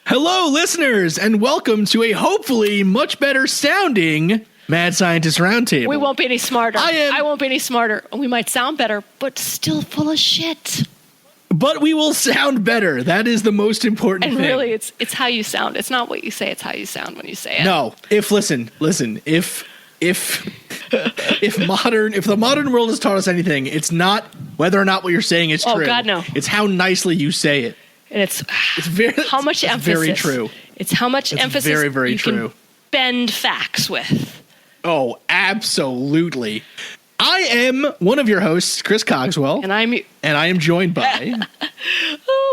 Hello, listeners, and welcome to a hopefully much better sounding Mad Scientist Roundtable. We won't be any smarter. I won't be any smarter. We might sound better, but still full of shit. But we will sound better. That is the most important thing. And really, it's how you sound. It's not what you say. It's how you sound when you say it. No. If the modern world has taught us anything, it's not whether or not what you're saying is true. Oh God, no. It's how nicely you say it. And it's very how much it's emphasis. Very true. It's how much emphasis. Very, very you true. Can bend facts with. Oh, absolutely. I am one of your hosts, Chris Cogswell, and I am joined by.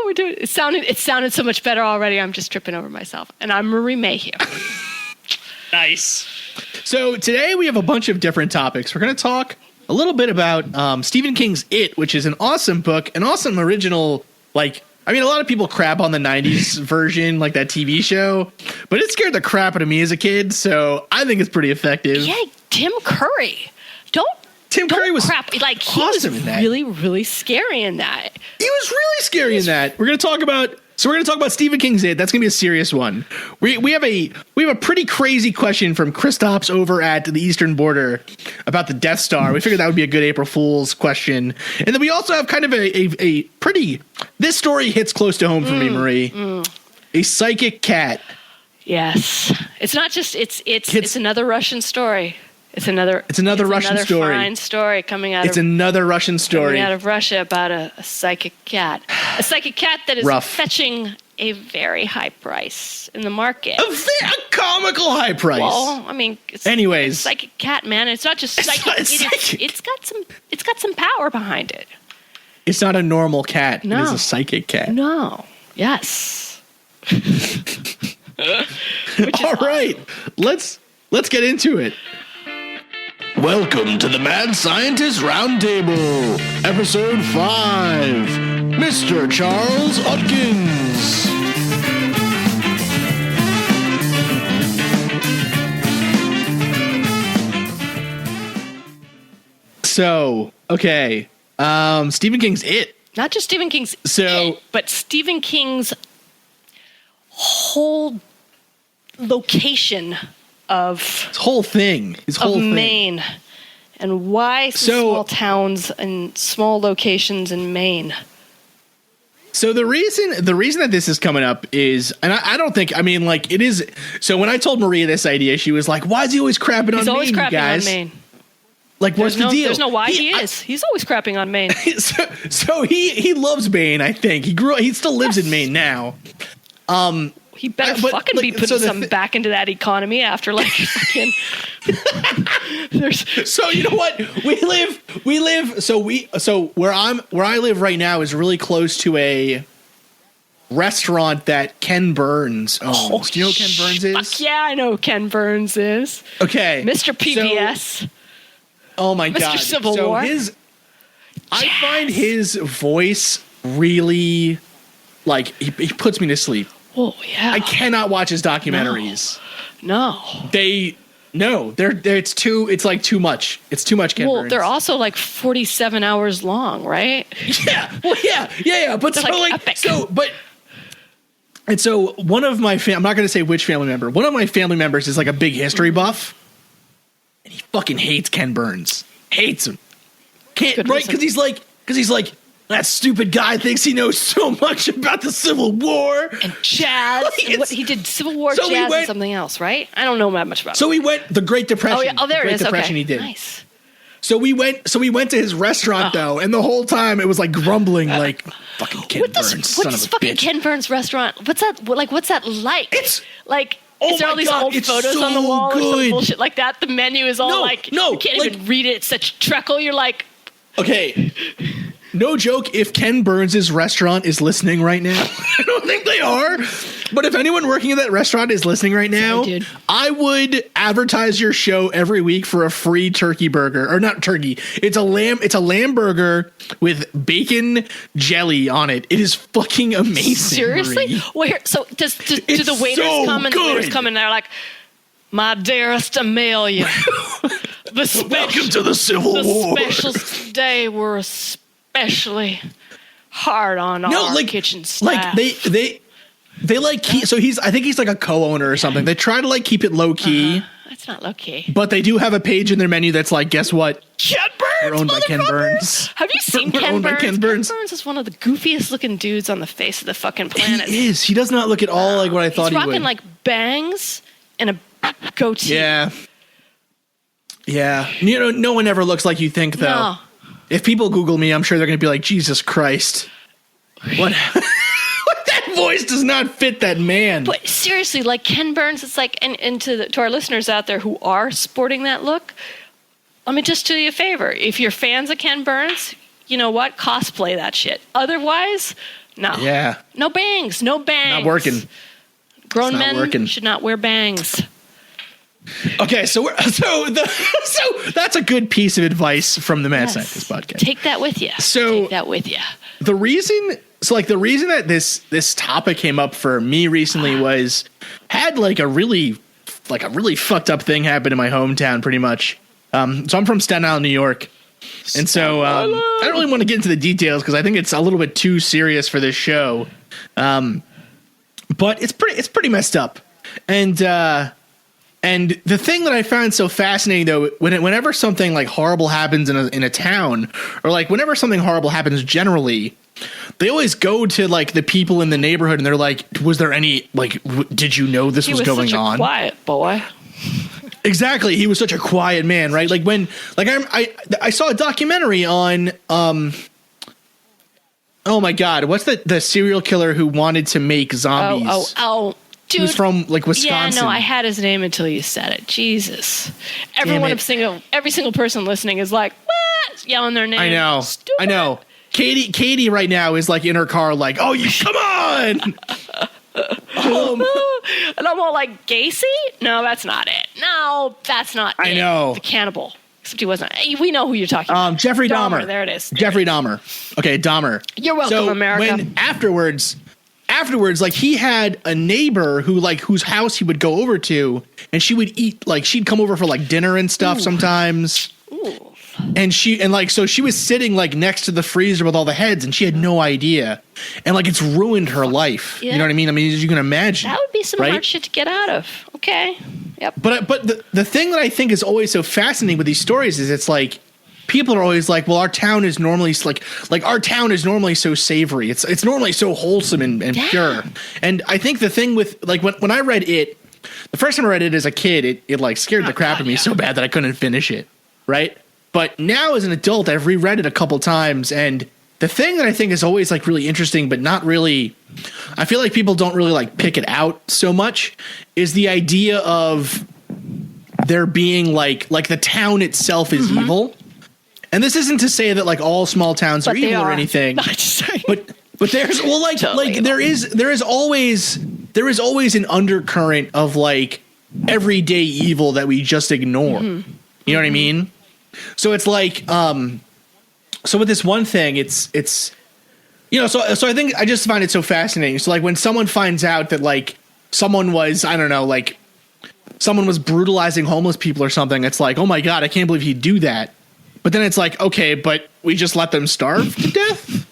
we're doing. It sounded so much better already. I'm just tripping over myself. And I'm Marie Mayhew. Nice. So today we have a bunch of different topics. We're going to talk a little bit about Stephen King's It, which is an awesome book, an awesome original. A lot of people crap on the 90s version, like that TV show, but it scared the crap out of me as a kid, so I think it's pretty effective. Yeah, Tim Curry. Tim Curry was awesome in that. Really, really scary in that. He was really scary in that. We're going to talk about Stephen King's It. That's going to be a serious one. We have a pretty crazy question from Kristaps over at the Eastern Border about the Death Star. We figured that would be a good April Fool's question. And then we also have kind of a pretty, this story hits close to home for me, Marie. A psychic cat. Yes. It's not just, it's another Russian story. It's another Russian story. Fine story coming out. It's another Russian story coming out of Russia about a psychic cat. A psychic cat that is fetching a very high price in the market. A comical high price. Well, it's anyways, a psychic cat, man. It's not just psychic. It's got some power behind it. It's not a normal cat. No. It is a psychic cat. No. Yes. All right. Let's get into it. Welcome to the Mad Scientist Roundtable, Episode 5, Mr. Charles Utkins. So, okay, Stephen King's It. Not just Stephen King's It, but Stephen King's whole location of his whole thing, Maine, and why small towns and small locations in Maine. So the reason that this is coming up is, and I don't think, it is. So when I told Maria this idea, she was like, "Why is he always crapping on Maine, He's always crapping guys? on Maine. Like, what's the deal? There's no why he is. He's always crapping on Maine. So he loves Maine. I think he still lives in Maine now. He better fucking be putting something back into that economy after fucking. So you know what? We live. So where I live right now is really close to a restaurant that Ken Burns owns. Oh, do you know who Ken Burns is? Fuck yeah, I know who Ken Burns is. Okay, Mr. PBS. Oh my God, Mr. Civil War. I find his voice really he puts me to sleep. Oh yeah, I cannot watch his documentaries. No. It's too much. It's too much Ken Burns. They're also 47 hours long, right? Yeah. Well, yeah. But epic. So one of my I'm not going to say which family member. One of my family members is a big history buff, and he fucking hates Ken Burns. Hates him. Because he's like. That stupid guy thinks he knows so much about the Civil War. And jazz. He did Civil War, jazz, and something else, right? I don't know that much about it. So we went the Great Depression. Oh, yeah. Oh, there it is. Depression Okay. He did. Nice. So we went to his restaurant though, and the whole time it was grumbling fucking Ken Burns, son of a bitch. Fucking Ken Burns restaurant? What's that what's that like? It's is there all these old photos on the wall or some bullshit like that? The menu is all you can't even read it. It's such treacle. You're like, okay. No joke, if Ken Burns' restaurant is listening right now, I don't think they are, but if anyone working at that restaurant is listening right now, I would advertise your show every week for a free turkey burger. Or not turkey. It's a lamb burger with bacon jelly on it. It is fucking amazing. Seriously? Where? So do the waiters come and the waiters come and they're like, "My dearest Amelia, welcome to the Civil War. The specials today were especially hard on our kitchen staff." They like so I think he's like a co-owner or something. They try to like keep it low key. It's not low key. But they do have a page in their menu that's like, guess what? Ken Burns. We're owned by Ken Burns. Have you seen Ken Burns? Ken Burns is one of the goofiest looking dudes on the face of the fucking planet. He is. He does not look at all like what I thought he would. He's rocking like bangs and a goatee. Yeah. Yeah. You know, no one ever looks like you think, though. No. If people Google me, I'm sure they're going to be like, Jesus Christ. What? That voice does not fit that man. But seriously, like Ken Burns, it's like, and to our listeners out there who are sporting that look, let me just do you a favor. If you're fans of Ken Burns, you know what? Cosplay that shit. Otherwise, no. Yeah. No bangs. No bangs. Not working. Grown men should not wear bangs. Okay, so that's a good piece of advice from the Mad Scientist podcast. Take that with you. The reason that this topic came up for me recently was had like a really fucked up thing happen in my hometown, pretty much. So I'm from Staten Island, New York, and so I don't really want to get into the details because I think it's a little bit too serious for this show. But it's pretty messed up, and the thing that I found so fascinating, though, whenever something like horrible happens in a town, or like whenever something horrible happens generally, they always go to like the people in the neighborhood and they're like, was there any, like, did you know this was going on? He was such a quiet boy. Exactly. He was such a quiet man, right? Like when, like I saw a documentary on, oh my God, what's the serial killer who wanted to make zombies? Dude, he was from like Wisconsin. Yeah, no, I had his name until you said it. Jesus. Every single person listening is like, what? Yelling their name. I know. Stupid. I know. Katie right now is like in her car like, oh, you come on. And I'm all like, Gacy? No, that's not it. No, that's not it. I know. The cannibal. Except he wasn't. We know who you're talking about. Jeffrey Dahmer. There it is. Jeffrey Dahmer. Okay, Dahmer. You're welcome, America. When afterwards, like he had a neighbor whose house he would go over to, and she would eat, like she'd come over for like dinner and stuff sometimes. Ooh. And she was sitting like next to the freezer with all the heads, and she had no idea, and like it's ruined her life. Yeah. You know what I mean? I mean, as you can imagine, that would be some hard shit to get out of. Okay, yep. But the thing that I think is always so fascinating with these stories is it's like people are always like, well, our town is normally our town is normally so savory. It's normally so wholesome and pure. And I think the thing with like when I read it, the first time I read it as a kid, it like scared the crap out of me so bad that I couldn't finish it. Right. But now as an adult, I've reread it a couple times, and the thing that I think is always like really interesting, but not really, I feel like people don't really like pick it out so much, is the idea of there being like the town itself is evil. And this isn't to say that like all small towns are evil or anything, but there's there is always an undercurrent of like everyday evil that we just ignore. You know what I mean? So it's like, so with this one thing, it's, you know, so I think I just find it so fascinating. So like when someone finds out that like someone was, I don't know, like someone was brutalizing homeless people or something, it's like, oh my God, I can't believe he'd do that. But then it's like, okay, but we just let them starve to death.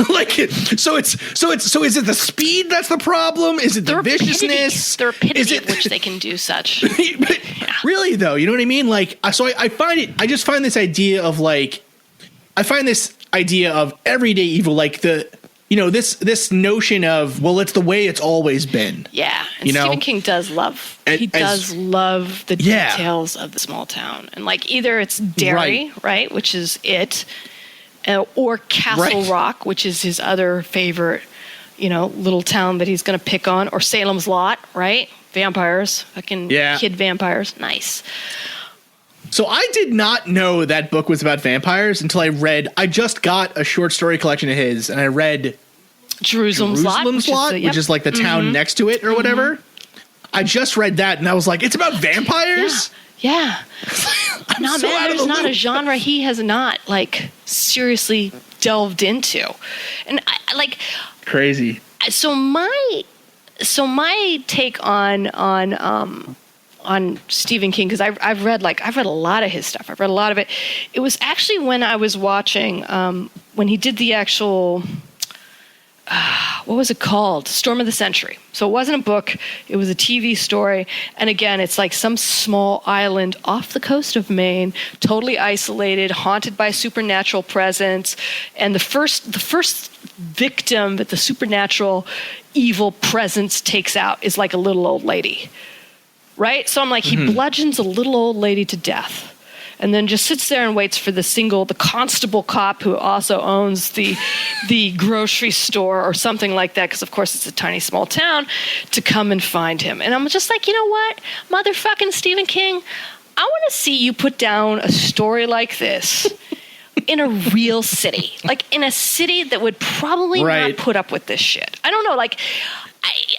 Like, so is it the speed that's the problem? Is it the viciousness? The rapidity at which they can do such. Really though, you know what I mean? Like, so I just find this idea of like, everyday evil, like this notion of, well, it's the way it's always been. Yeah. And Stephen King does love the details of the small town. And like either it's Derry, right, which is it, or Castle Rock, which is his other favorite, little town that he's going to pick on, or Salem's Lot, right? Vampires, fucking kid vampires. Nice. So I did not know that book was about vampires until I just got a short story collection of his, and I read Jerusalem's Lot, which is like the town next to it or whatever. I just read that, and I was like, it's about vampires? Yeah. No, so man, there's not a genre he has not, like, seriously delved into. And I like... Crazy. So my take on Stephen King, because I've read a lot of his stuff. I've read a lot of it. It was actually when I was watching when he did the actual what was it called? Storm of the Century. So it wasn't a book. It was a TV story. And again, it's like some small island off the coast of Maine, totally isolated, haunted by supernatural presence. And the first victim that the supernatural evil presence takes out is like a little old lady. Right? So I'm like, he bludgeons a little old lady to death. And then just sits there and waits for the constable cop who also owns the grocery store or something like that, because of course it's a tiny small town, to come and find him. And I'm just like, you know what, motherfucking Stephen King, I want to see you put down a story like this in a real city, like in a city that would probably not put up with this shit. I don't know, like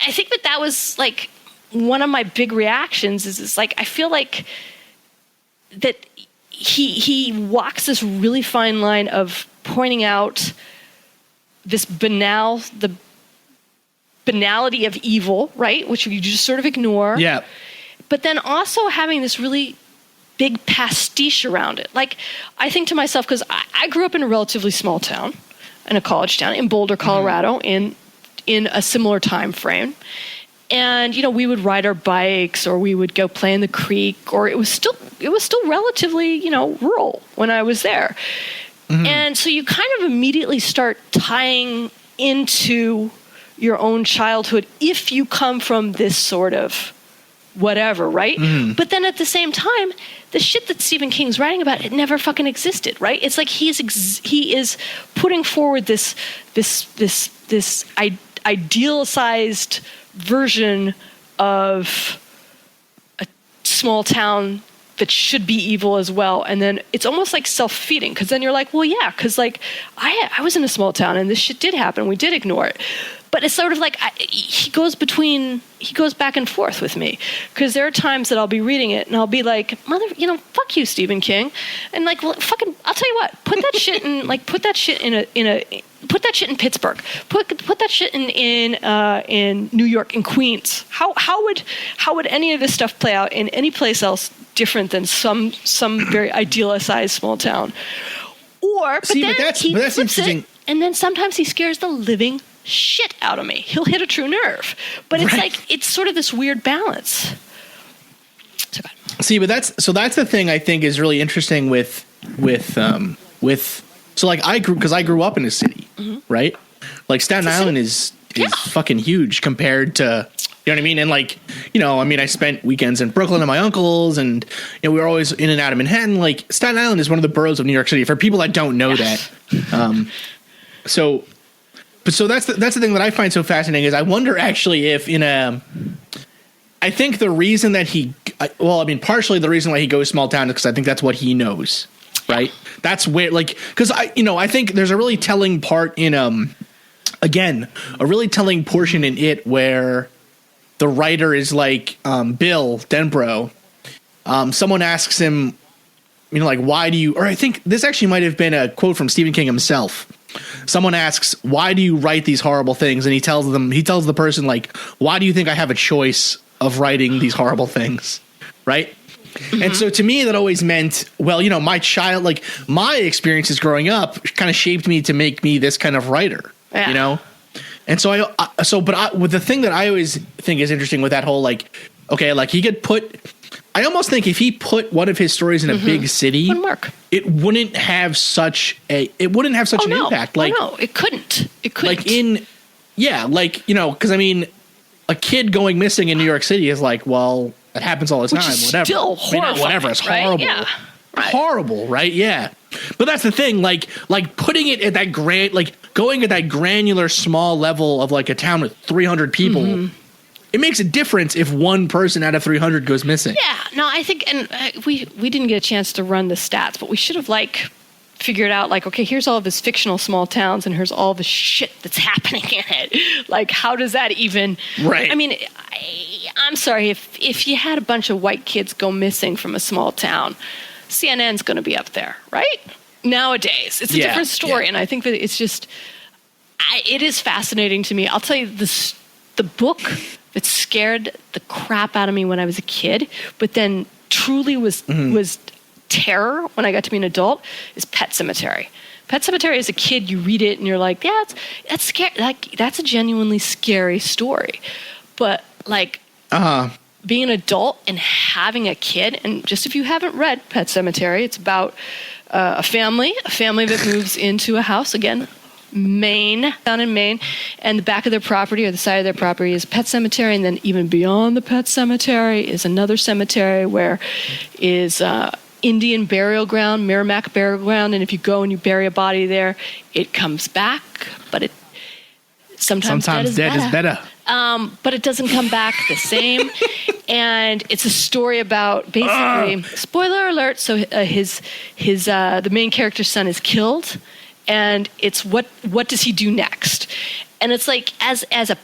I think that was like one of my big reactions is like, I feel like that he walks this really fine line of pointing out the banality of evil, right? Which you just sort of ignore. Yeah. But then also having this really big pastiche around it. Like, I think to myself, because I grew up in a relatively small town, in a college town, in Boulder, Colorado, in a similar time frame. And, we would ride our bikes, or we would go play in the creek, or it was still relatively, rural when I was there. Mm-hmm. And so you kind of immediately start tying into your own childhood if you come from this sort of whatever, right? Mm-hmm. But then at the same time, the shit that Stephen King's writing about, it never fucking existed, right? It's like he is putting forward this idealized version of a small town that should be evil as well. And then it's almost like self-feeding, because then you're like, well, yeah, because like I was in a small town and this shit did happen. We did ignore it. But it's sort of like he goes back and forth with me, because there are times that I'll be reading it and I'll be like, fuck you, Stephen King, and like, well, fucking, I'll tell you what, put that shit in put that shit in Pittsburgh, put that shit in New York, in Queens. How would any of this stuff play out in any place else different than some very idealized small town? But that's interesting. And then sometimes he scares the living shit out of me. He'll hit a true nerve, but it's like, it's sort of this weird balance. See, but that's the thing I think is really interesting with so like I grew up in a city, right? Like Staten Island is fucking huge compared to, you know what I mean? And like, I spent weekends in Brooklyn at my uncle's, and we were always in and out of Manhattan. Like, Staten Island is one of the boroughs of New York City, for people that don't know that. So that's the thing that I find so fascinating, is I wonder actually if I think the reason that partially the reason why he goes small town is because I think that's what he knows, right? That's where, like, because I think there's a really telling part in again, a really telling portion in it where the writer is like, Bill Denbrough, someone asks him, like, why do you, or I think this actually might have been a quote from Stephen King himself. Someone asks, why do you write these horrible things? And he tells the person, like, why do you think I have a choice of writing these horrible things? Right. Mm-hmm. And so to me, that always meant, well, my experiences growing up kind of shaped me to make me this kind of writer, And so with the thing that I always think is interesting with that whole, like, okay, like I almost think if he put one of his stories in a big city, it wouldn't have such an impact. Like, no, it couldn't. Like because I mean, a kid going missing in New York City is like, well, that happens all the time. Whatever. Still horrifying, whatever. It's horrible. Right? Yeah. Right. Horrible, right? Yeah. But that's the thing, like putting it at that going at that granular small level of like a town with 300 people. It makes a difference if one person out of 300 goes missing. Yeah, no, I think, and we didn't get a chance to run the stats, but we should have figured out, like, okay, here's all of this fictional small towns, and here's all the shit that's happening in it. Like, how does that even? Right. I mean, I'm sorry, if you had a bunch of white kids go missing from a small town, CNN's going to be up there, right? Nowadays, it's a different story, and I think that it's just, it is fascinating to me. I'll tell you this. The book that scared the crap out of me when I was a kid, but then truly was terror when I got to be an adult, is Pet Sematary. Pet Sematary as a kid, you read it and you're like, yeah, that's scary. Like, that's a genuinely scary story. But like, being an adult and having a kid, and just if you haven't read Pet Sematary, it's about a family that moves into a house, again, down in Maine, and the back of their property or the side of their property is a pet cemetery, and then even beyond the pet cemetery is another cemetery where is Indian burial ground, Merrimack burial ground, and if you go and you bury a body there, it comes back, but it sometimes dead is better. But it doesn't come back the same. And it's a story about basically, spoiler alert, so the main character's son is killed, and it's what does he do next? And it's like as a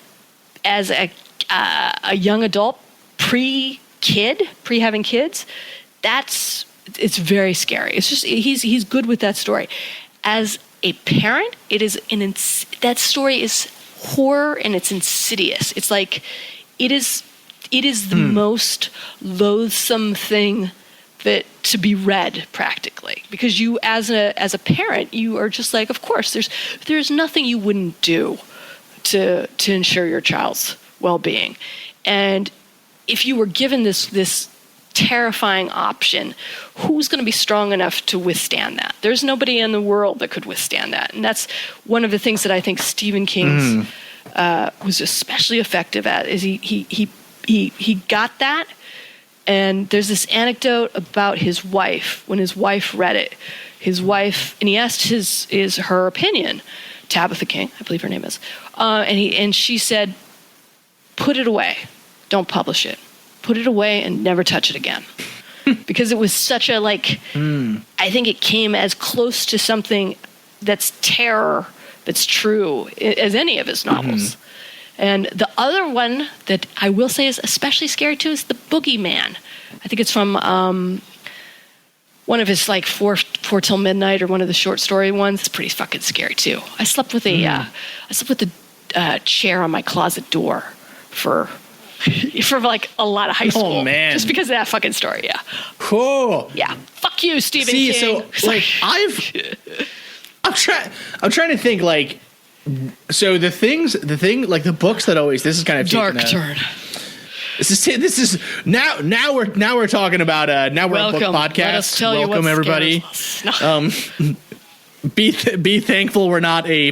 young adult, pre having kids, it's very scary. It's just he's good with that story. As a parent, that story is horror, and it's insidious. It's like it is the most loathsome thing that to be read, practically, because you as a parent, you are just like, of course there's nothing you wouldn't do to ensure your child's well-being. And if you were given this terrifying option, who's going to be strong enough to withstand that? There's nobody in the world that could withstand that. And that's one of the things that I think Stephen King was especially effective at, is he got that. And there's this anecdote about his wife. When his wife read it, and he asked her opinion, Tabitha King, I believe her name is, and she said, "Put it away, don't publish it. Put it away and never touch it again," because it was such a I think it came as close to something that's terror, that's true, as any of his novels. And the other one that I will say is especially scary too is The Boogeyman. I think it's from one of his Four Till Midnight, or one of the short story ones. It's pretty fucking scary too. I slept with a chair on my closet door for a lot of high school. Oh man! Just because of that fucking story. Yeah. Cool. Yeah. Fuck you, Stephen King. So I'm trying to think So the books that always, this is kind of dark turn. This is now we're talking about now we're welcome. A book podcast. Let us tell welcome you everybody. Be thankful we're not a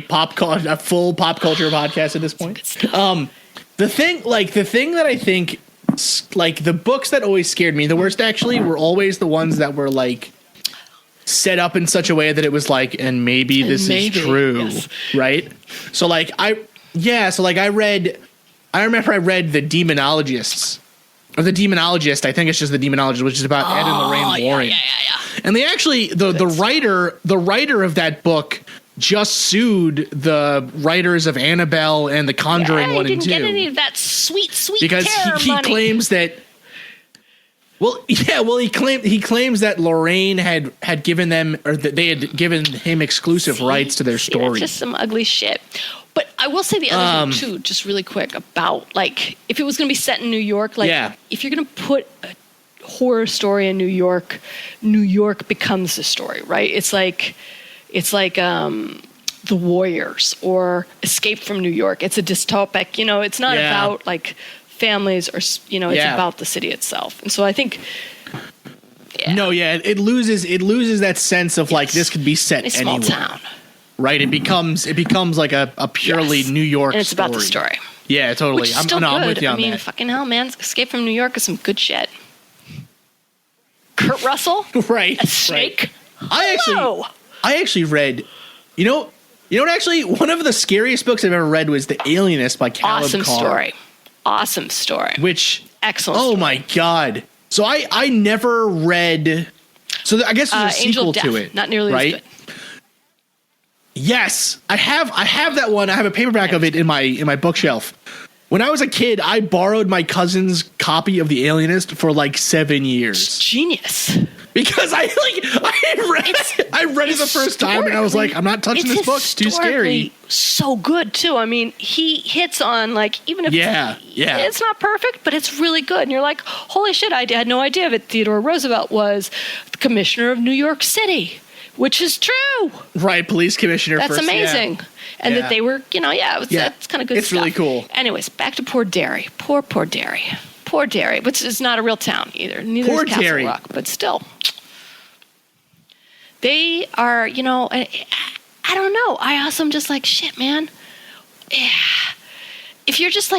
full pop culture podcast at this point. The thing that I think the books that always scared me the worst actually were always the ones that were set up in such a way that it was and maybe this is true, yes. Right? So I remember I read The Demonologists, or The Demonologist. I think it's just The Demonologist, which is about Ed and Lorraine Warren. Yeah. And they actually the writer of that book just sued the writers of Annabelle and The Conjuring 1 and 2. He didn't get any of that sweet because he claims that. He claims that Lorraine had given them, or that they had given him exclusive rights to their story. That's just some ugly shit. But I will say the other thing too, just really quick, about if it was going to be set in New York, if you're going to put a horror story in New York becomes the story, right? It's like The Warriors or Escape from New York. It's a dystopic, it's not about families, or it's about the city itself. And so I think it loses that sense of this could be set in a small town, right? It becomes like a purely New York and it's story. about the story. Yeah, totally. Which is still good. I'm with you on that. Fucking hell, man, Escape from New York is some good shit. Kurt Russell, right? A snake. Right. I actually read, actually one of the scariest books I've ever read was The Alienist by Caleb Carr. Awesome story. Which excellent. Oh my god! So I never read. So I guess there's a sequel to it. Not nearly as good. Yes, I have that one. I have a paperback of it in my bookshelf. When I was a kid, I borrowed my cousin's copy of The Alienist for 7 years. Genius. Because I read it the first time and I was like, I'm not touching this book. It's too scary. So good too. I mean, he hits on even if it's not perfect, but it's really good. And you're like, holy shit, I had no idea that Theodore Roosevelt was the commissioner of New York City, Which is true. Right, police commissioner. That's amazing. Yeah. And that they were, that's kind of good it's stuff. It's really cool. Anyways, back to Poor Derry. Poor Derry. Poor Derry, which is not a real town either. Neither is Castle Rock, but still. They are, I don't know. I also am just like, shit, man. Yeah. If you're just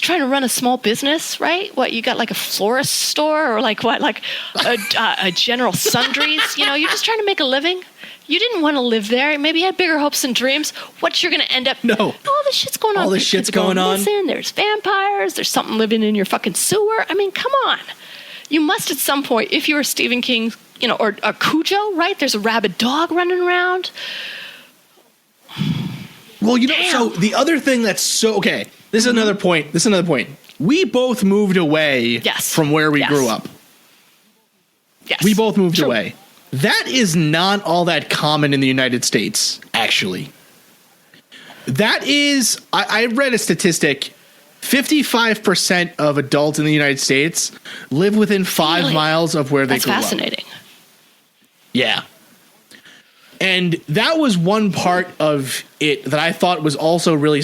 trying to run a small business, right? What, you got like a florist store or like a general sundries? You're just trying to make a living. You didn't want to live there. Maybe you had bigger hopes and dreams. What you're going to end up? No. All this shit's going on. All this shit's going on. Listen, there's vampires. There's something living in your fucking sewer. I mean, come on. You must at some point, if you were Stephen King, or a Cujo, right? There's a rabid dog running around. Well, so the other thing that's okay. This is another point. We both moved away from where we grew up. Yes. We both moved away. That is not all that common in the United States, actually. That is, I read a statistic, 55% of adults in the United States live within 5 miles of where they grew up. That's fascinating. Yeah. And that was one part of it that I thought was also really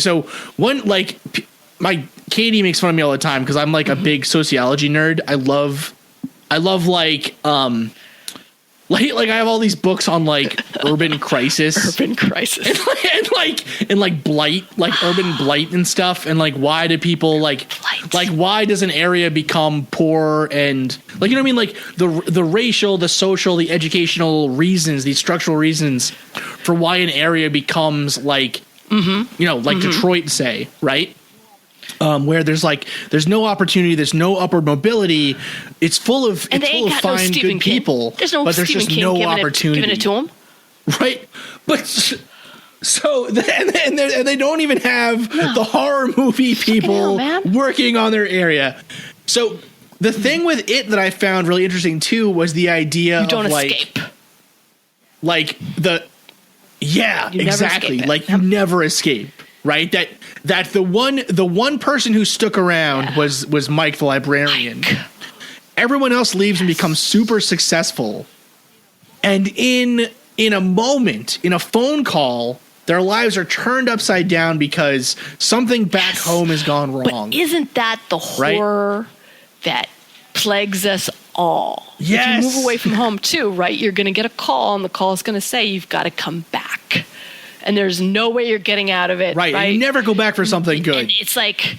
my Katie makes fun of me all the time because I'm like a big sociology nerd. I love I have all these books on like urban crisis, and blight, like urban blight and stuff, and like why do people why does an area become poor and like you know what I mean, like the racial, the social, the educational reasons, these structural reasons for why an area becomes like Detroit, say, right? Where there's no opportunity, there's no upward mobility. It's full of fine, good people. There's no but there's Stephen just King no opportunity. giving it to them, right? But so and they don't even have the horror movie people working on their area. So the thing with it that I found really interesting too was the idea you don't of escape. Exactly. Like you never escape. Right, that the one person who stuck around was Mike the librarian. Everyone else leaves and becomes super successful, and in a moment, in a phone call, their lives are turned upside down because something back home has gone wrong. But isn't that the horror that plagues us all? Yes. If you move away from home too, right? You're going to get a call, and the call is going to say you've got to come back. And there's no way you're getting out of it. Right. And you never go back for something good. And it's like,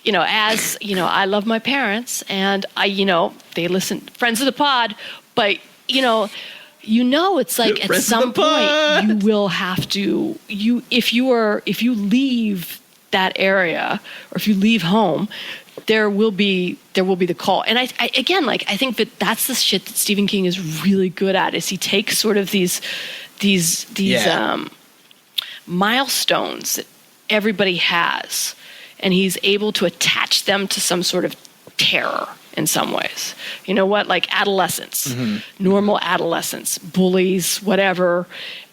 I love my parents and they listen, friends of the pod, but it's like at some point you will have to, if you leave that area or if you leave home, there will be the call. And I think that's the shit that Stephen King is really good at is he takes sort of these milestones that everybody has, and he's able to attach them to some sort of terror in some ways. You know what? Like adolescence, normal adolescence, bullies, whatever.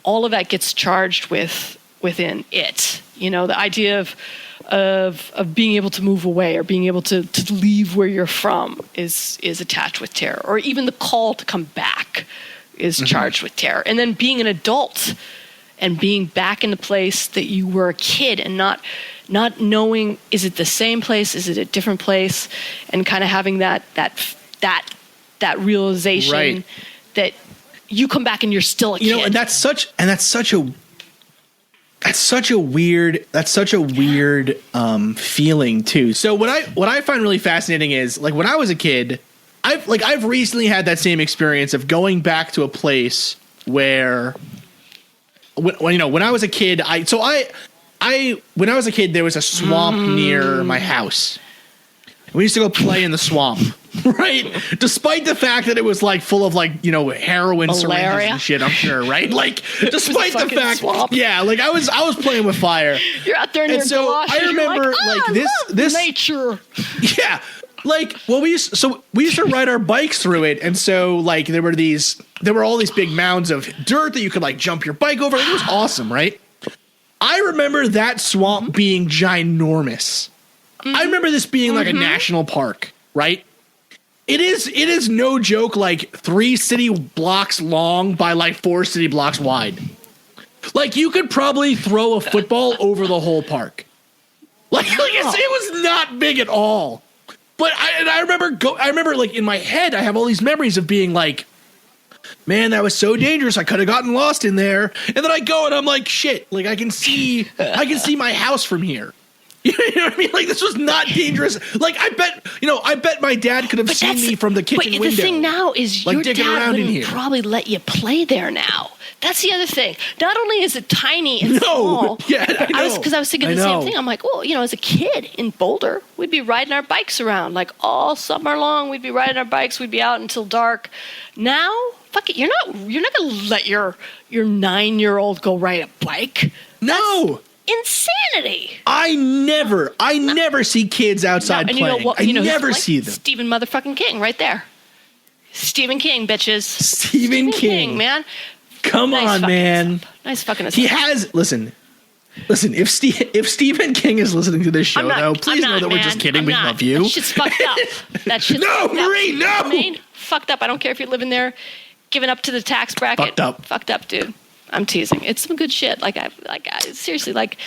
All of that gets charged within it. The idea of being able to move away or being able to leave where you're from is attached with terror, or even the call to come back is charged with terror. And then being an adult and being back in the place that you were a kid and not knowing, is it the same place? Is it a different place? And kind of having that realization that you come back and you're still a kid. And that's such a weird feeling too. So what I find really fascinating is like when I was a kid, I've recently had that same experience of going back to a place where when I was a kid, when I was a kid, there was a swamp near my house. We used to go play in the swamp, right? Despite the fact that it was like full of heroin syringes and shit, I'm sure, right? Like despite the fact, swamp. I was playing with fire. You're out there in your galoshes. I remember this nature. Yeah. We used to ride our bikes through it, and so there were all these big mounds of dirt that you could jump your bike over. It was awesome, right? I remember that swamp being ginormous. I remember this being like a national park, right? It is no joke, like 3 city blocks long by like 4 city blocks wide. Like you could probably throw a football over the whole park. Like, wow. it was not big at all. But I remember like in my head, I have all these memories of being like, man, that was so dangerous. I could have gotten lost in there. And then I go and I'm like, shit, like I can see my house from here. You know what I mean? Like this was not dangerous. Like I bet my dad could have seen me from the kitchen window. But the thing now is like your dad wouldn't probably let you play there now. That's the other thing. Not only is it tiny and small. Yeah, I know. Because I was thinking the same thing. I'm like, well, as a kid in Boulder, we'd be riding our bikes around like all summer long. We'd be riding our bikes. We'd be out until dark. Now, fuck it. You're not gonna let your 9-year-old go ride a bike. No. That's insanity. I never see kids outside playing. I never see them. Stephen motherfucking King right there. Stephen King, bitches. Stephen King, man. Come on, man. Nice fucking. He has listen. If Stephen King is listening to this show, though, please know that we're just kidding. We love you. That shit's fucked up. That shit's no, Marie, no. I mean, fucked up. I don't care if you're living there, giving up to the tax bracket. Fucked up, dude. I'm teasing. It's some good shit. I seriously, like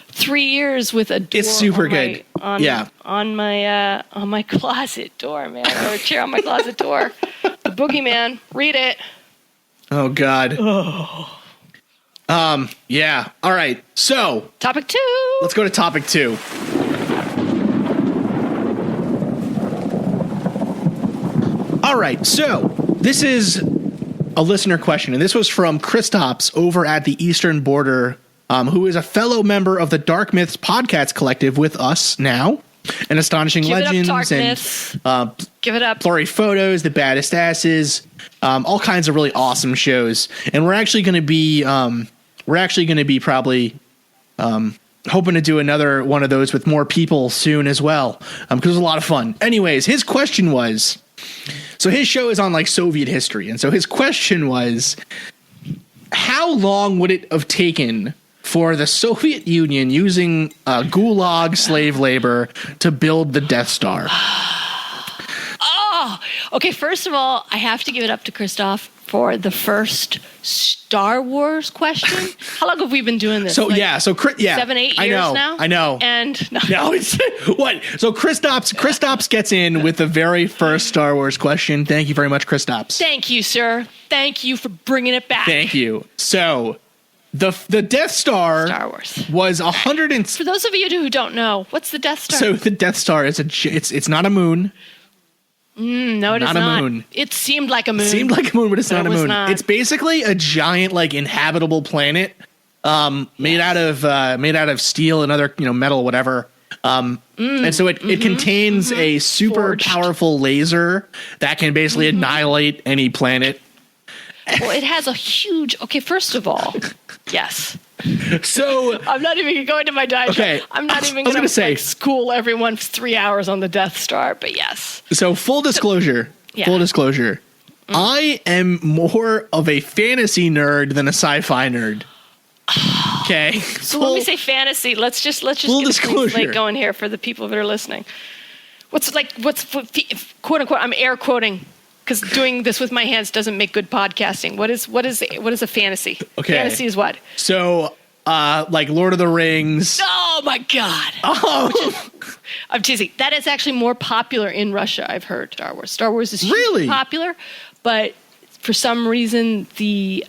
3 years with a door. It's super good. On my closet door, man, or a chair on my closet door. The Boogeyman. Read it. Oh God. Oh. Yeah. All right. So topic 2. Let's go to topic 2. All right. So this is a listener question, and this was from Kristaps over at the Eastern Border, who is a fellow member of the Dark Myths podcast collective with us now, and Astonishing Legends, and Give it up. Blurry Photos, The Baddest Asses, all kinds of really awesome shows. And we're actually going to be probably hoping to do another one of those with more people soon as well, because it was a lot of fun. Anyways, his question was. So his show is on like Soviet history. And so his question was, how long would it have taken for the Soviet Union using gulag slave labor to build the Death Star? Oh, okay. First of all, I have to give it up to Christoph for the first Star Wars question. How long have we been doing this? 7-8 years now. I know. And no, it's what? So Kristaps gets in with the very first Star Wars question. Thank you very much, Kristaps. Thank you, sir. Thank you for bringing it back. Thank you. So the Death Star was 100. For those of you who don't know, what's the Death Star? So the Death Star is it's not a moon. No, it is not. Not a moon. It seemed like a moon. It seemed like a moon, but it's not a moon. It's basically a giant, like, inhabitable planet, made out of steel and other, metal, whatever. And so it contains a super powerful laser that can basically annihilate any planet. Well, it has a huge. Okay, first of all, yes. So I'm not even going to go into my diatribe. Okay, I'm not even going to school everyone for 3 hours on the Death Star, but yes. So full disclosure, I am more of a fantasy nerd than a sci-fi nerd. Okay. So when we say fantasy, let's just full disclosure going here for the people that are listening. What's quote unquote? I'm air quoting. Because doing this with my hands doesn't make good podcasting. What is a fantasy? Okay. Fantasy is what? So, like Lord of the Rings. Oh my God! Oh, I'm teasing. That is actually more popular in Russia. I've heard Star Wars. Star Wars is really popular, but for some reason the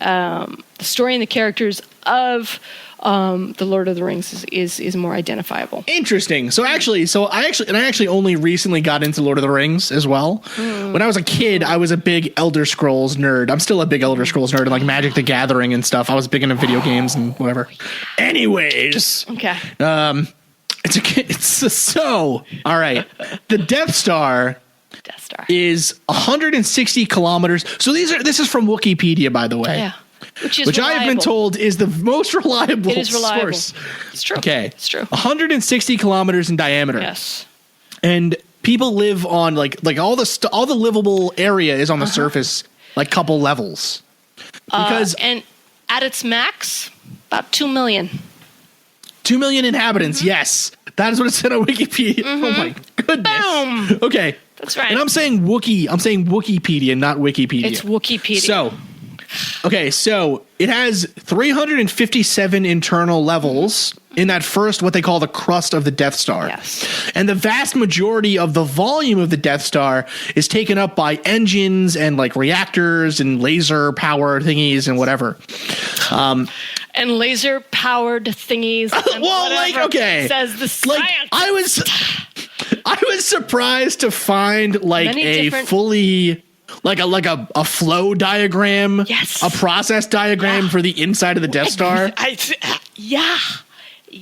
story and the characters of the Lord of the Rings is more identifiable. Interesting. I actually only recently got into Lord of the Rings as well. When I was a kid, I was a big Elder Scrolls nerd. I'm still a big Elder Scrolls nerd, like Magic the Gathering and stuff. I was big into video games and whatever. Anyways. Okay. So, all right. The Death Star is 160 kilometers. So this is from Wikipedia, by the way. Yeah. Which I've been told is the most reliable source. It's true. Okay. It's true. 160 kilometers in diameter. Yes. And people live on like all the livable area is on the surface, like couple levels. Because and at its max, about 2 million. 2 million inhabitants. Yes. That is what it said on Wikipedia. Oh my goodness. Boom. Okay. That's right. And I'm saying Wookie. I'm saying Wikipedia, not Wikipedia. It's Wikipedia. So it has 357 internal levels in that first, what they call the crust of the Death Star. Yes. And the vast majority of the volume of the Death Star is taken up by engines and like reactors and laser power thingies and whatever. And laser powered thingies. And well, like, okay. Says the science. Like, I was surprised to find like fully like a flow diagram, a process diagram for the inside of the Death Star. Yeah.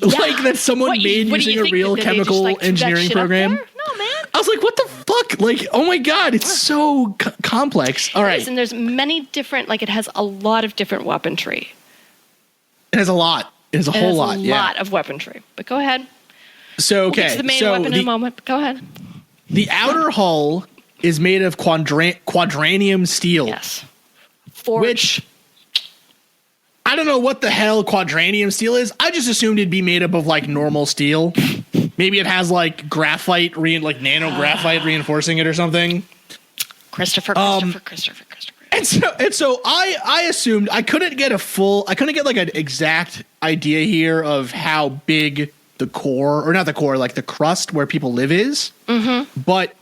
Like that someone made using a real chemical engineering program. No, man. I was like, what the fuck? Like, oh my God, it's so complex. All right. And there's many different, like it has a lot of different weaponry. It has a lot. It has a whole lot. A lot of weaponry. But go ahead. So, okay. We'll get to the main weapon in a moment. Go ahead. The outer hull is made of quadranium steel. Yes. Which, I don't know what the hell quadranium steel is. I just assumed it'd be made up of like normal steel. Maybe it has like graphite, like nano graphite reinforcing it or something. Christopher. And so I assumed I couldn't get like an exact idea here of how big the core, or not the core, like the crust where people live is. Mm-hmm. But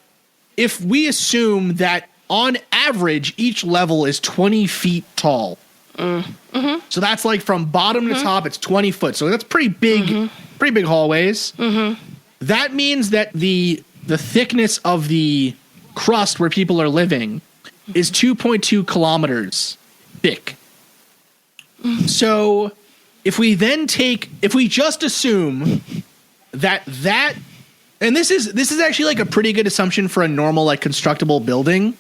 if we assume that on average each level is 20 feet tall, so that's like from bottom to top, it's 20 foot. So that's pretty big, pretty big hallways. Mm-hmm. That means that the thickness of the crust where people are living is 2.2 kilometers thick. So if we just assume that, and this is actually like a pretty good assumption for a normal like constructible building,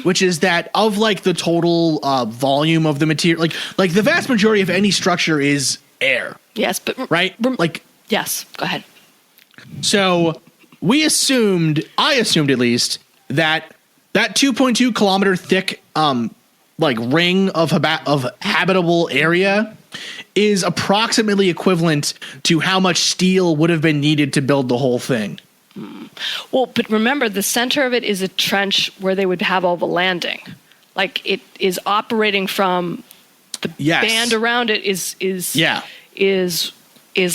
which is that of like the total volume of the material, like the vast majority of any structure is air. Yes, but right, like yes. Go ahead. So I assumed at least that 2.2 kilometer thick like ring of habitable area is approximately equivalent to how much steel would have been needed to build the whole thing. Well, but remember, the center of it is a trench where they would have all the landing. Like it is operating from the band around it is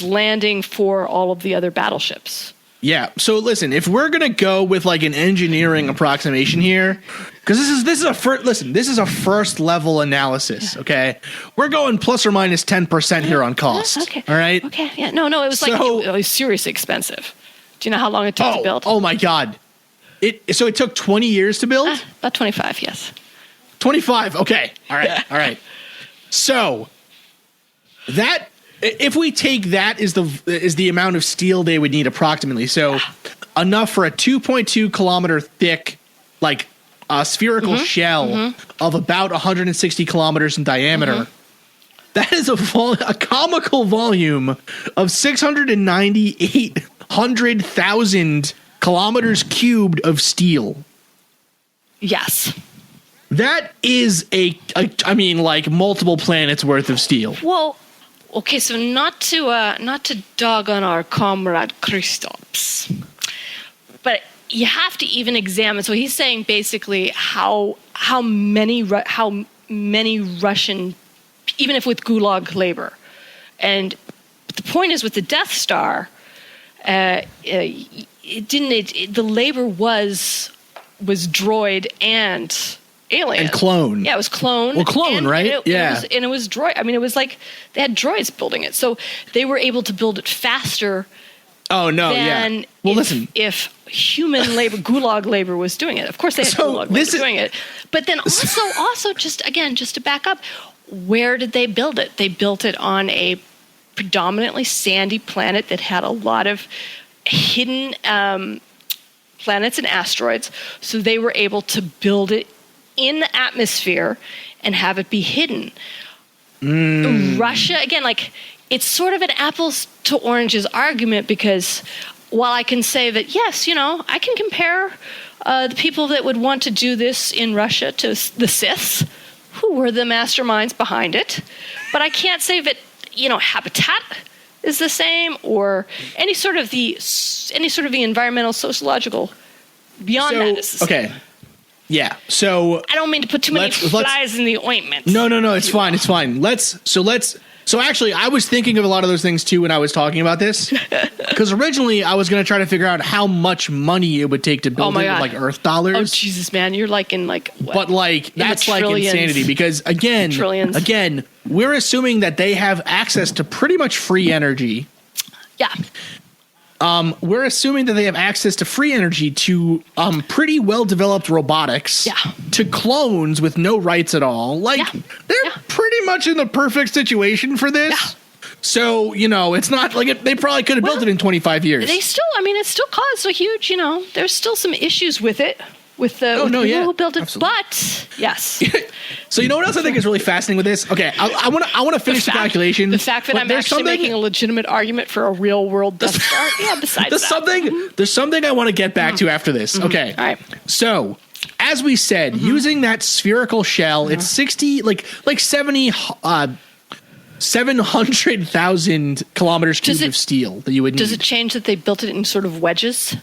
landing for all of the other battleships. Yeah. So listen, if we're gonna go with like an engineering approximation here, because this is a first level analysis. Okay, we're going plus or minus 10% here on cost. Okay. All right. Okay. Yeah. No. It was it was seriously expensive. Do you know how long it took to build? Oh my God. It took 20 years to build. About 25. Yes. 25. Okay. All right. All right. So that. If we take that is the amount of steel they would need approximately, so enough for a 2.2 kilometer thick, like spherical shell of about 160 kilometers in diameter. That is a comical volume of 698,000 kilometers cubed of steel. Yes. That is I mean, like multiple planets worth of steel. Well. Okay, so not to dog on our comrade Kristaps, but you have to even examine. So he's saying basically how many Russian, even if with Gulag labor, and the point is with the Death Star, the labor was droid and alien. And clone. Yeah, it was clone. Well, clone, right? It was droid. I mean, it was like they had droids building it. So they were able to build it faster. Oh, no, than if human labor, Gulag labor was doing it. Of course, they had Gulag labor doing it. But then also just to back up, where did they build it? They built it on a predominantly sandy planet that had a lot of hidden planets and asteroids. So they were able to build it in the atmosphere and have it be hidden. Russia, again, like it's sort of an apples to oranges argument, because while I can say that, yes, I can compare the people that would want to do this in Russia to the Siths, who were the masterminds behind it, but I can't say that, Habitat is the same, or any sort of the environmental, sociological beyond that is the same. Okay. Yeah. So I don't mean to put too many flies in the ointment. No. It's fine. It's fine. So actually, I was thinking of a lot of those things too when I was talking about this, because originally I was going to try to figure out how much money it would take to build it with like Earth dollars. Oh Jesus, man, you're like in like. What? But like that's like insanity, because again, we're assuming that they have access to pretty much free energy. Yeah. We're assuming that they have access to free energy, to pretty well-developed robotics, to clones with no rights at all. Like, they're pretty much in the perfect situation for this. Yeah. So, it's not like they probably could have built it in 25 years. It still caused a huge, there's still some issues with it. With the people who built it, absolutely. But yes. So you know what else I think is really fascinating with this? Okay, I want to finish the calculation. The fact that I'm actually making a legitimate argument for a real world Death Star. Yeah, besides there's something I want to get back to after this. Okay, all right. So as we said, using that spherical shell, it's 700,000 kilometers cubed of steel that you would need. Does it change that they built it in sort of wedges?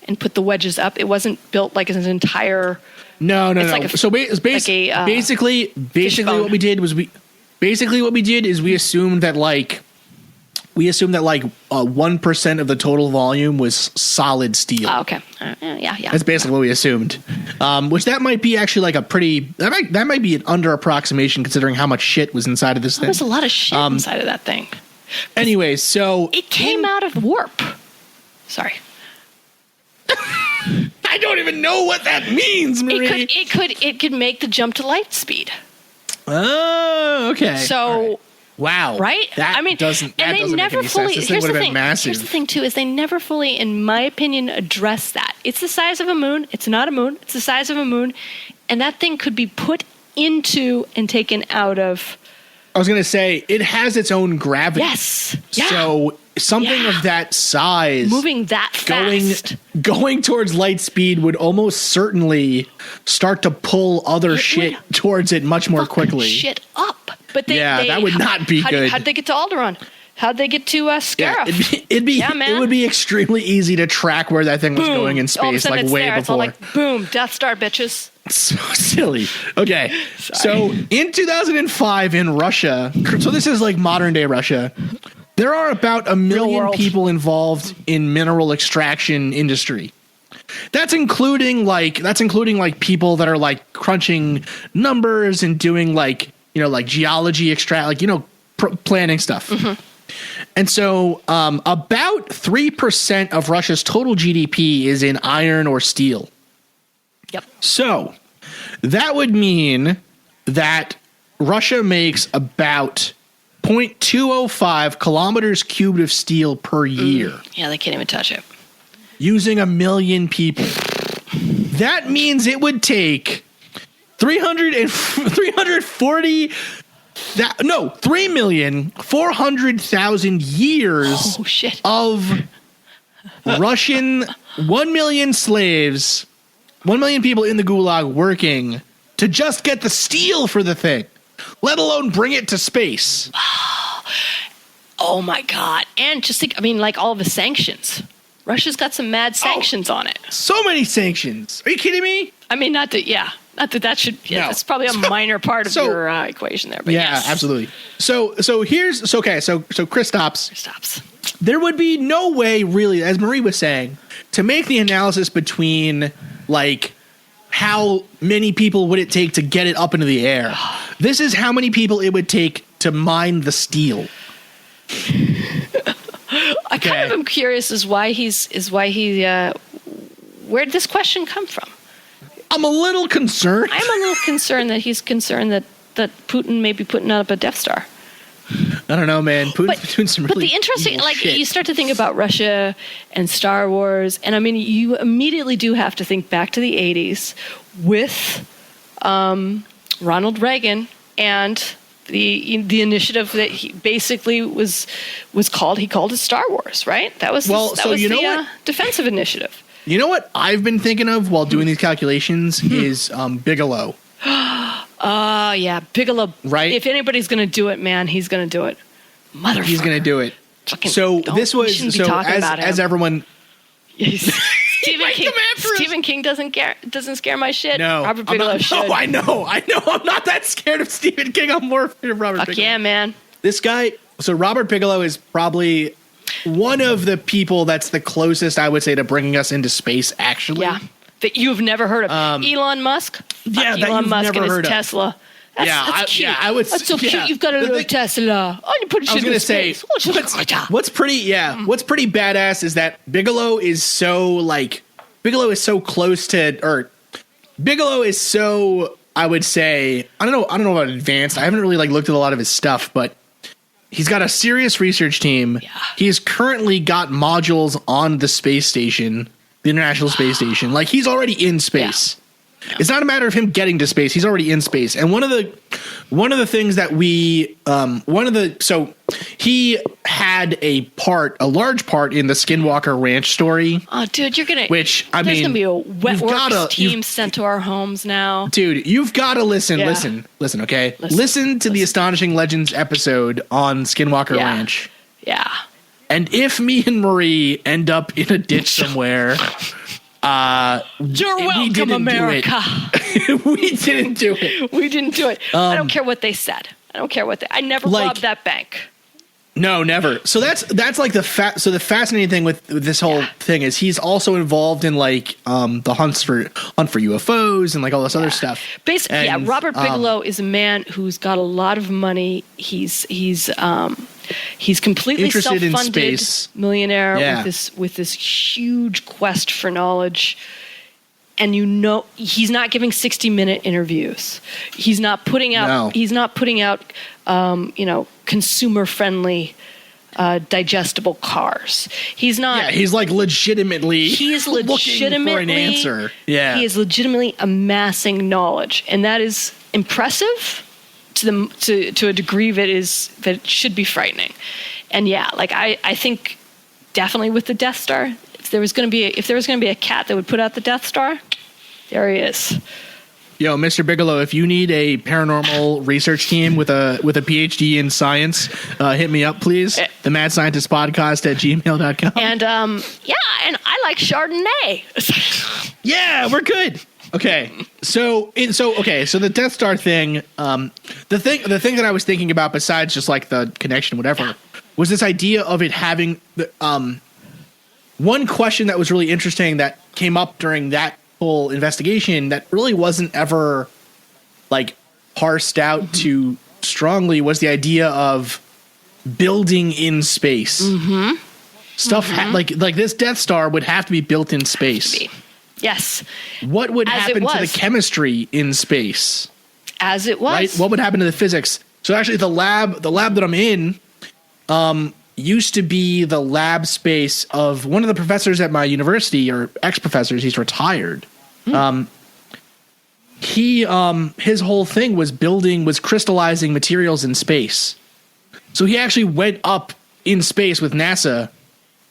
And put the wedges up. It wasn't built like an entire. No. Like basically what we did is we assumed that 1% of the total volume was solid steel. Oh, okay. Yeah. That's basically what we assumed. Which that might be actually like that might be an under approximation, considering how much shit was inside of this thing. There was a lot of shit inside of that thing. Anyway, so it came out of warp. Sorry. I don't even know what that means, Marie. It could make the jump to light speed. Oh, okay. So, right. Wow, right? Doesn't make any sense. This thing would have been massive. Here's the thing, too, is they never fully, in my opinion, address that. It's the size of a moon. It's not a moon. It's the size of a moon, and that thing could be put into and taken out of. I was going to say, it has its own gravity. Yes. Yeah. So something of that size, moving that fast, going towards light speed would almost certainly start to pull other shit towards it much more quickly. Shit up, but that would not be good. How'd they get to Alderaan? How'd they get to Scarif? It would be extremely easy to track where that thing was going in space, like way before. It's all like, boom, Death Star, bitches. So silly. Okay. So in 2005 in Russia, so this is like modern day Russia, there are about 1 million people involved in mineral extraction industry. That's including like people that are like crunching numbers and doing like geology planning stuff. Mm-hmm. And so about 3% of Russia's total GDP is in iron or steel. Yep. So that would mean that Russia makes about 0.205 kilometers cubed of steel per year. Yeah, they can't even touch it. Using 1 million people. That means it would take 3,400,000 years of Russian 1 million slaves, 1 million people in the gulag working to just get the steel for the thing, let alone bring it to space. Oh my God. And just think, like all the sanctions. Russia's got some mad sanctions on it. So many sanctions. Are you kidding me? Not that should. Yeah, no. That's probably a minor part of your equation there. But yes. Absolutely. So Kristaps. There would be no way, really, as Marie was saying, to make the analysis between like how many people would it take to get it up into the air. This is how many people it would take to mine the steel. I kind of am curious where did this question come from? I'm a little concerned. I'm a little concerned that he's concerned that Putin may be putting up a Death Star. I don't know, man. Putin's doing some really But the interesting, shit. You start to think about Russia and Star Wars, and you immediately do have to think back to the 80s with Ronald Reagan and the initiative that he basically was called. He called it Star Wars, right? That was the defensive initiative. You know what I've been thinking of while doing these calculations is Bigelow. Yeah, Bigelow. Right? If anybody's going to do it, man, he's going to do it. Motherfucker. He's going to do it. So this was as everyone. Stephen King doesn't scare my shit. No, Robert Bigelow should. No, I know. I'm not that scared of Stephen King. I'm more afraid of Robert Bigelow. Yeah, man. This guy. So Robert Bigelow is probably one of the people that's the closest, I would say, to bringing us into space. Actually, yeah, that you've never heard of. Elon Musk. Yeah, that Elon you've Musk never and heard his Tesla. That's cute. I would. That's so cute. You've got a little Tesla. Oh, you put shit in space. What's pretty badass is that Bigelow is so close to, or Bigelow is so, I would say, I don't know about advanced. I haven't really looked at a lot of his stuff, but he's got a serious research team. Yeah. He's currently got modules on the space station, the International Space Station. He's already in space. Yeah. It's not a matter of him getting to space. He's already in space. And one of the things that he had a large part in the Skinwalker Ranch story. Oh, dude, there's going to be a Wetworks team sent to our homes now. Dude, you've got to listen, okay? Listen to the Astonishing Legends episode on Skinwalker Ranch. Yeah. And if me and Marie end up in a ditch somewhere... You're welcome, America. We didn't do it. We didn't do it. I don't care what they said. I never robbed that bank. No, never. So that's the fascinating thing with this whole thing is he's also involved in the hunt for UFOs and all this other stuff. Basically, Robert Bigelow is a man who's got a lot of money. He's completely interested self-funded in space. Millionaire with this huge quest for knowledge. And he's not giving 60-minute interviews. He's not putting out consumer friendly digestible cars. He's not. Yeah, he's legitimately. He's legitimately looking for an answer. Yeah, he is legitimately amassing knowledge, and that is impressive to a degree that should be frightening. And I think definitely with the Death Star, if there was going to be a cat that would put out the Death Star, there he is. Yo, Mr. Bigelow, if you need a paranormal research team with a PhD in science, hit me up, please. The Mad Scientist Podcast at gmail.com. And and I like Chardonnay. Yeah, we're good. Okay, so the Death Star thing, the thing that I was thinking about besides just the connection, whatever, was this idea of it having one question that was really interesting that came up during that whole investigation that really wasn't ever parsed out too strongly was the idea of building in space. Mm-hmm. Stuff like this Death Star would have to be built in space. Yes. What would happen to the chemistry in space? As it was. Right? What would happen to the physics? So actually the lab that I'm in used to be the lab space of one of the professors at my university, or ex-professors. He's retired. His whole thing was crystallizing materials in space. So he actually went up in space with NASA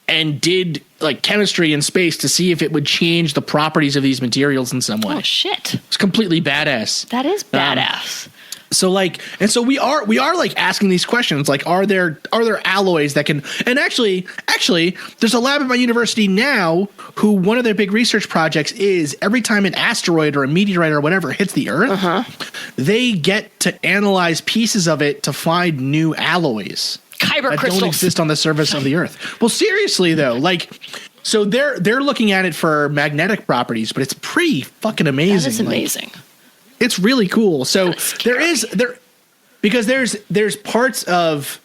and did chemistry in space to see if it would change the properties of these materials in some way. Oh shit. It's completely badass. That is badass. So we are asking these questions, are there alloys that can, and actually there's a lab at my university now who one of their big research projects is every time an asteroid or a meteorite or whatever hits the Earth, they get to analyze pieces of it to find new alloys Kyber that crystals don't exist on the surface of the Earth. Well, seriously though, so they're looking at it for magnetic properties, but it's pretty fucking amazing. That is amazing. It's really cool. So because there's parts of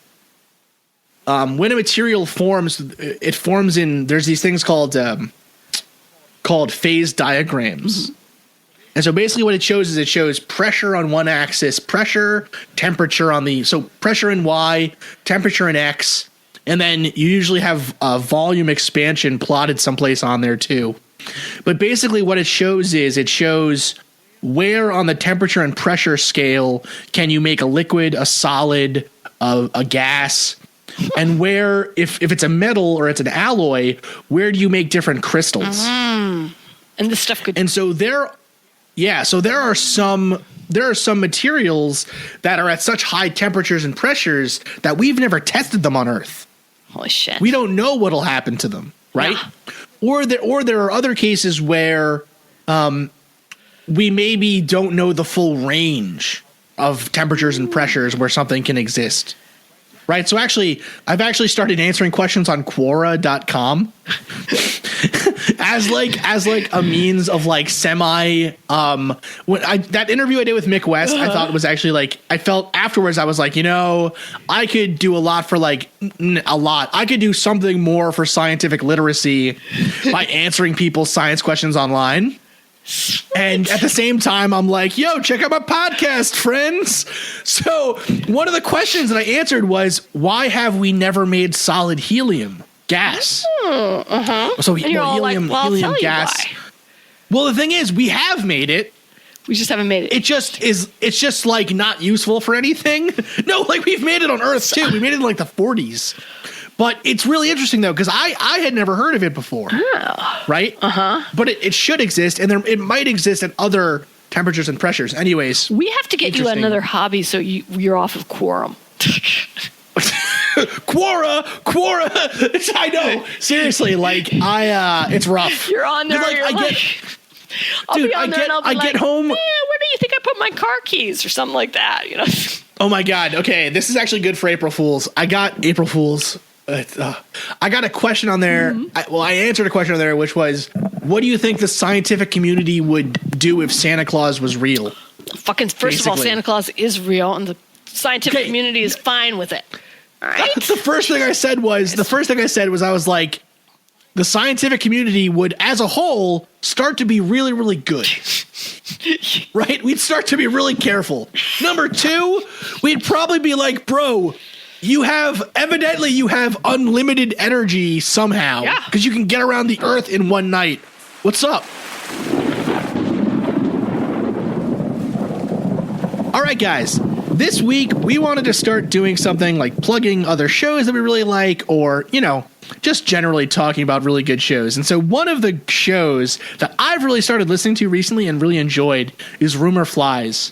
when a material forms, it forms in, there's these things called phase diagrams. Mm-hmm. And so basically what it shows is it shows pressure on one axis, temperature on so pressure in Y, temperature in X, and then you usually have a volume expansion plotted someplace on there too. But basically what it shows is where on the temperature and pressure scale can you make a liquid, a solid, a gas, and where, if it's a metal or it's an alloy, where do you make different crystals? And this stuff could. And so there are some materials that are at such high temperatures and pressures that we've never tested them on Earth. Holy shit. We don't know what'll happen to them, right? Yeah. Or there are other cases where we maybe don't know the full range of temperatures and pressures where something can exist. Right. So I've actually started answering questions on Quora.com as a means of like that interview I did with Mick West, I thought it was actually I felt afterwards, I was like, I could do a lot for I could do something more for scientific literacy by answering people's science questions online. And at the same time, I'm like, yo, check out my podcast, friends. So one of the questions that I answered was, why have we never made solid helium gas? So helium gas. Well, the thing is, we have made it. We just haven't made it. It's just not useful for anything. No, we've made it on Earth too. We made it in the 40s. But it's really interesting, though, because I had never heard of it before. Oh. Right? But it should exist, and it might exist at other temperatures and pressures. Anyways. We have to get you another hobby so you're off of Quorum. Quora. I know. Seriously, it's rough. You're on there. I get home. Where do you think I put my car keys or something like that? Oh my God. Okay, this is actually good for April Fools. I got April Fools. I got a question on there. I answered a question on there, which was, what do you think the scientific community would do if Santa Claus was real? First of all, Santa Claus is real, and the scientific community is fine with it. All right. The first thing I said was, I was like, the scientific community would, as a whole, start to be really, really good. Right? We'd start to be really careful. Number two, we'd probably be like, bro, you have unlimited energy somehow. Yeah. Because you can get around the Earth in one night. What's up? All right, guys. This week, we wanted to start doing something like plugging other shows that we really like, or, just generally talking about really good shows. And so one of the shows that I've really started listening to recently and really enjoyed is Rumor Flies.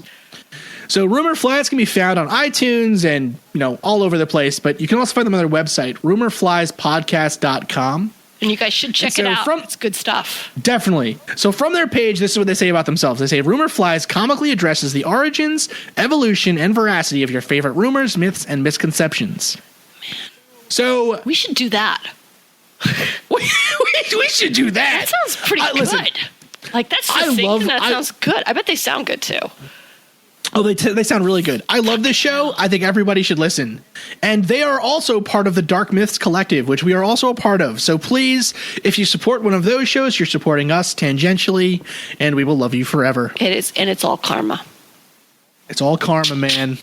So Rumor Flies can be found on iTunes and, all over the place, but you can also find them on their website, rumorfliespodcast.com. And you guys should check it out. It's good stuff. Definitely. So from their page, this is what they say about themselves. They say, Rumor Flies comically addresses the origins, evolution, and veracity of your favorite rumors, myths, and misconceptions. Man. So we should do that. we should do that. That sounds pretty good. Listen, that's succinct, and that sounds good. I bet they sound good, too. Oh, they sound really good. I love this show. I think everybody should listen. And they are also part of the Dark Myths Collective, which we are also a part of. So please, if you support one of those shows, you're supporting us tangentially, and we will love you forever. It is, and it's all karma. It's all karma, man.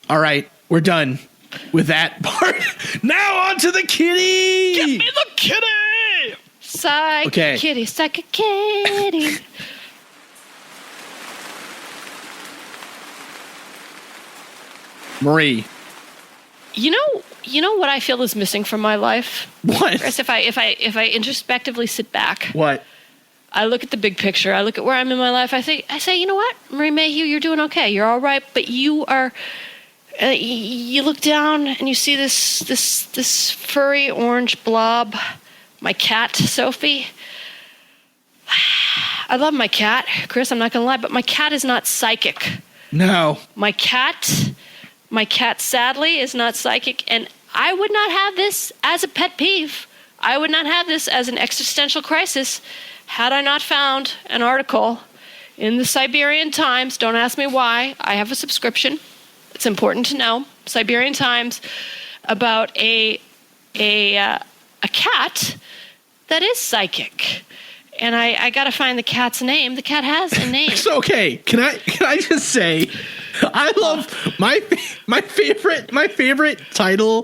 All right, we're done with that part. Now on to the kitty! Get me the kitty! Kitty, psychic kitty. Marie, you know what I feel is missing from my life? What? Chris, if I introspectively sit back, what? I look at the big picture. I look at where I'm in my life. I say, you know what, Marie Mayhew, you're doing okay. You're all right, but you are. You look down and you see this furry orange blob, my cat Sophie. I love my cat, Chris. I'm not gonna lie, but my cat is not psychic. No. My cat, sadly, is not psychic, and I would not have this as a pet peeve. I would not have this as an existential crisis had I not found an article in the Siberian Times. Don't ask me why. I have a subscription. It's important to know. Siberian Times about a cat that is psychic. And I got to find the cat's name. The cat has a name. It's okay. Can I just say, I love my favorite title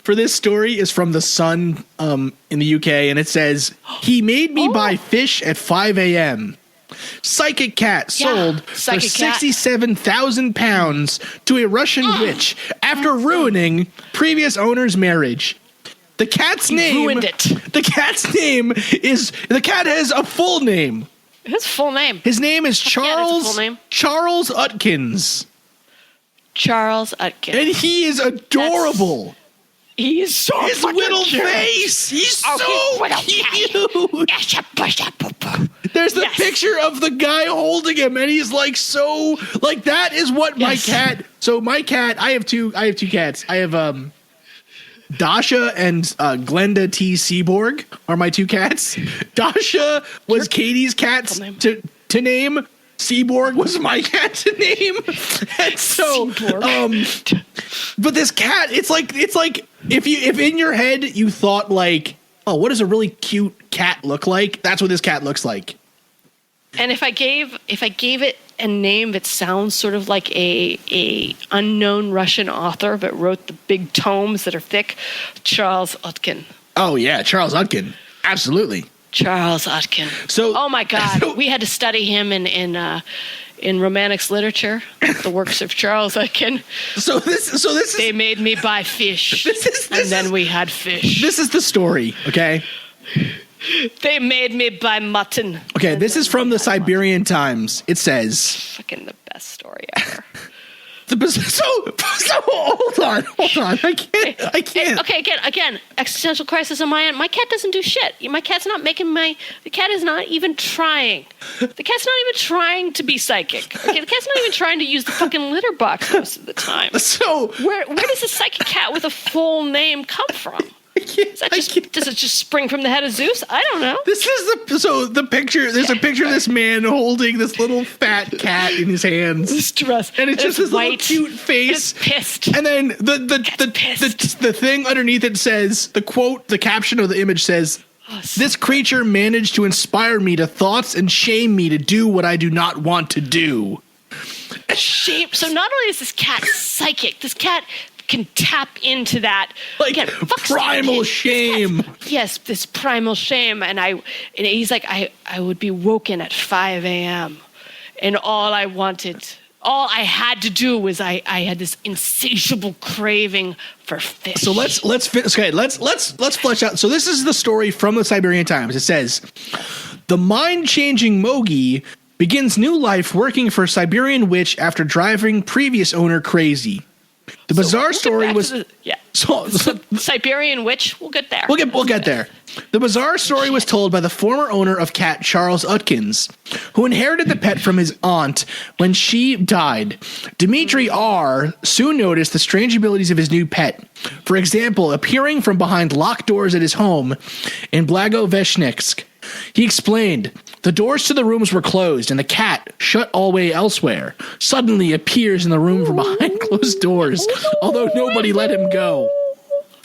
for this story is from The Sun in the UK, and it says, "He made me buy fish at 5 a.m. Psychic cat sold for 67,000 pounds to a Russian witch after ruining previous owner's marriage." The cat's name ruined it. The cat has a full name. His full name. His name is Charles Utkins. Charles Utkins. And he is adorable. He is so his little face. He's so cute. There's the picture of the guy holding him, and he's like so like that is what my cat. So my cat, I have two cats. I have Dasha and Glenda T. Seaborg are my two cats. Dasha was Katie's cat to name. Seaborg was my cat to name. And so, but this cat, it's like if in your head you thought like, oh, what does a really cute cat look like? That's what this cat looks like. And if I gave it a name that sounds sort of like a unknown Russian author that wrote the big tomes that are thick, Charles Utkins. Oh yeah, Charles Utkins, absolutely. Charles Utkins. So, oh my God, we had to study him in Romantics literature, the works of Charles Utkins. So this is. They made me buy fish, and then we had fish. This is the story, okay? They made me buy mutton. Okay, this is from the Siberian Times. It says, "Fucking the best story ever." So hold on. I can't. Okay, again, existential crisis on my end. My cat doesn't do shit. My cat's not making the cat is not even trying. The cat's not even trying to be psychic. Okay, the cat's not even trying to use the fucking litter box most of the time. So where does a psychic cat with a full name come from? Does it just spring from the head of Zeus? I don't know. This is the picture. There's a picture of this man holding this little fat cat in his hands. Distressed. And it's just this little cute face. It's pissed. And then the thing underneath it says, the caption of the image says, "This creature managed to inspire me to thoughts and shame me to do what I do not want to do." Shame. So not only is this cat psychic, this cat can tap into that primal shame. Yes, this primal shame. And he's like, I would be woken at 5 a.m. and all I had to do was I had this insatiable craving for fish. So let's flesh out. So this is the story from the Siberian Times. It says, the mind-changing Mogi begins new life working for Siberian witch after driving previous owner crazy. The bizarre story was Siberian witch. We'll get there. We'll get there. The bizarre story was told by the former owner of cat Charles Utkins, who inherited the pet from his aunt when she died. Dmitry R. soon noticed the strange abilities of his new pet. For example, appearing from behind locked doors at his home in Blagoveshchensk. He explained, the doors to the rooms were closed and the cat, shut all way elsewhere, suddenly appears in the room from behind closed doors, although nobody let him go.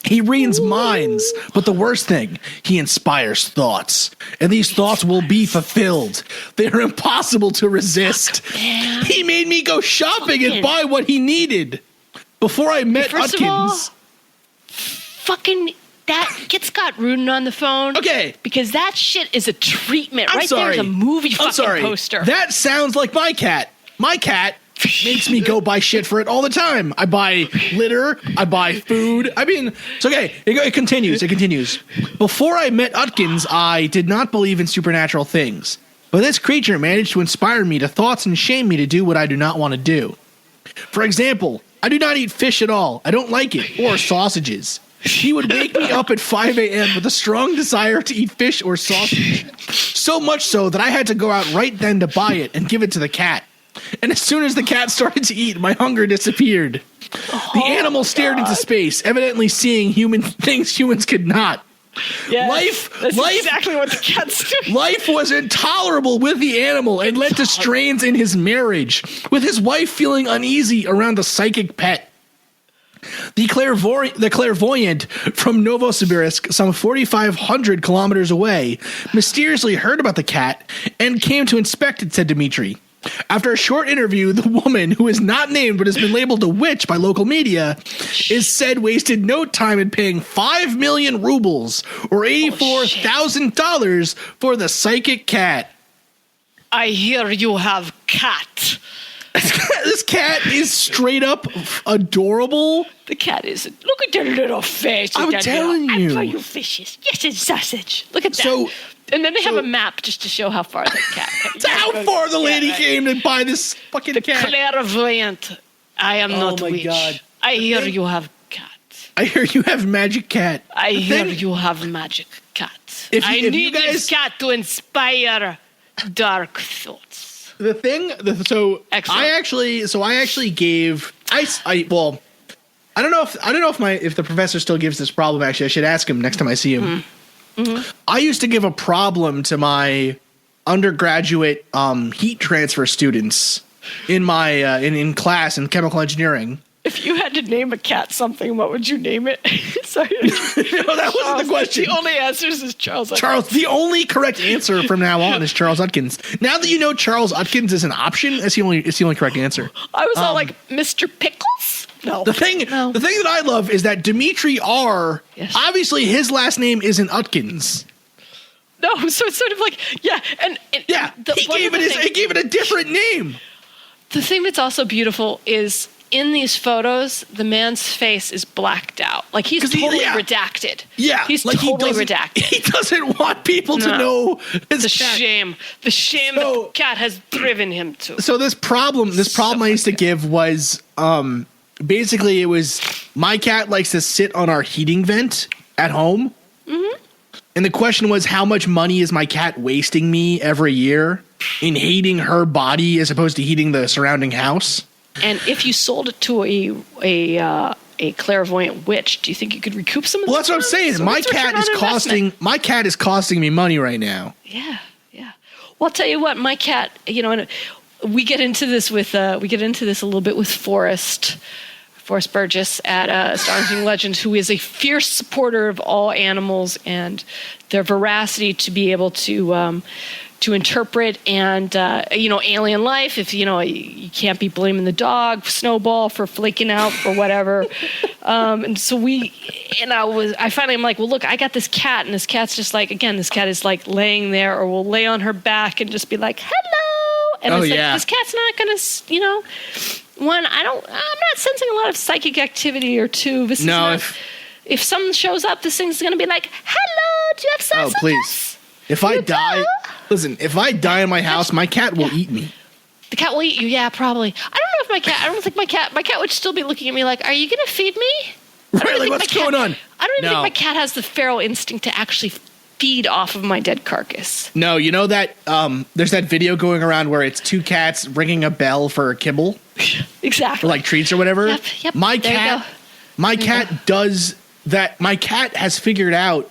He reads minds, but the worst thing, he inspires thoughts, and these thoughts will be fulfilled. They're impossible to resist. He made me go shopping and buy what he needed. Before I met Utkins. Get Scott Rudin on the phone. Okay. Because that shit is a treatment. There's a movie poster. That sounds like my cat. My cat makes me go buy shit for it all the time. I buy litter. I buy food. I mean, it's okay. It continues. Before I met Utkins, I did not believe in supernatural things. But this creature managed to inspire me to thoughts and shame me to do what I do not want to do. For example, I do not eat fish at all. I don't like it. Or sausages. He would wake me up at 5 a.m. with a strong desire to eat fish or sausage. So much so that I had to go out right then to buy it and give it to the cat. And as soon as the cat started to eat, my hunger disappeared. The animal stared into space, evidently seeing things humans could not. Yes, that's exactly what the cat's doing. Life was intolerable with the animal and led to strains in his marriage, with his wife feeling uneasy around the psychic pet. The clairvoyant from Novosibirsk, some 4,500 kilometers away, mysteriously heard about the cat and came to inspect it, said Dmitry. After a short interview, the woman, who is not named but has been labeled a witch by local media, is said wasted no time in paying 5 million rubles, or $84,000, for the psychic cat. I hear you have cat. This cat is straight up adorable. The cat is. Look at their little face. I'm telling you. I buy you fishes. Yes, it's sausage. Look at that. And then they have a map just to show how far that cat came. How far the lady came to buy this fucking cat. Clairvoyant. I am not witch. God. I hear you have cat. I hear you have magic cat. I hear you have magic cat. I need this cat to inspire dark thoughts. So I actually gave well, I don't know if the professor still gives this problem. Actually, I should ask him next time I see him. Mm-hmm. I used to give a problem to my undergraduate heat transfer students in my in class in chemical engineering. If you had to name a cat something, what would you name it? Sorry. No, that wasn't the question. The only answer is Charles Utkins. The only correct answer from now on is Charles Utkins. Now that you know Charles Utkins is an option, it's the only correct answer. I was all like, Mr. Pickles? No. The thing that I love is that Dimitri R. Yes. Obviously his last name isn't Utkins. No, so it's sort of like he gave it a different name. The thing that's also beautiful is in these photos, the man's face is blacked out. Like he's totally redacted. Yeah. He's like totally redacted. He doesn't want people to know his cat. The shame that the cat has driven him to. So this problem I used to give was basically it was my cat likes to sit on our heating vent at home. Mm-hmm. And the question was, how much money is my cat wasting me every year in heating her body as opposed to heating the surrounding house? And if you sold it to a clairvoyant witch, do you think you could recoup some of that? Well, that's what I'm saying. So my cat is costing me money right now. Yeah. Well, I'll tell you what, my cat, and we get into this a little bit with Forrest Burgess at Astonishing Legends, who is a fierce supporter of all animals and their veracity to be able to interpret and alien life. If you can't be blaming the dog Snowball for flaking out or whatever. And so I finally am like, well, look, I got this cat, and this cat's just like, again, this cat is like laying there, or will lay on her back and just be like, hello. And it's like, this cat's not gonna, one, I'm not sensing a lot of psychic activity, or two, this is not, if someone shows up, this thing's gonna be like, hello, do you have sense? Oh, please. If I die in my house, my cat will eat me. The cat will eat you, yeah, probably. I don't think my cat would still be looking at me like, are you going to feed me? Really, what's going on? I don't even think my cat has the feral instinct to actually feed off of my dead carcass. No, you know that there's that video going around where it's two cats ringing a bell for kibble? Exactly. Or like treats or whatever? Yep. My cat does that. My cat has figured out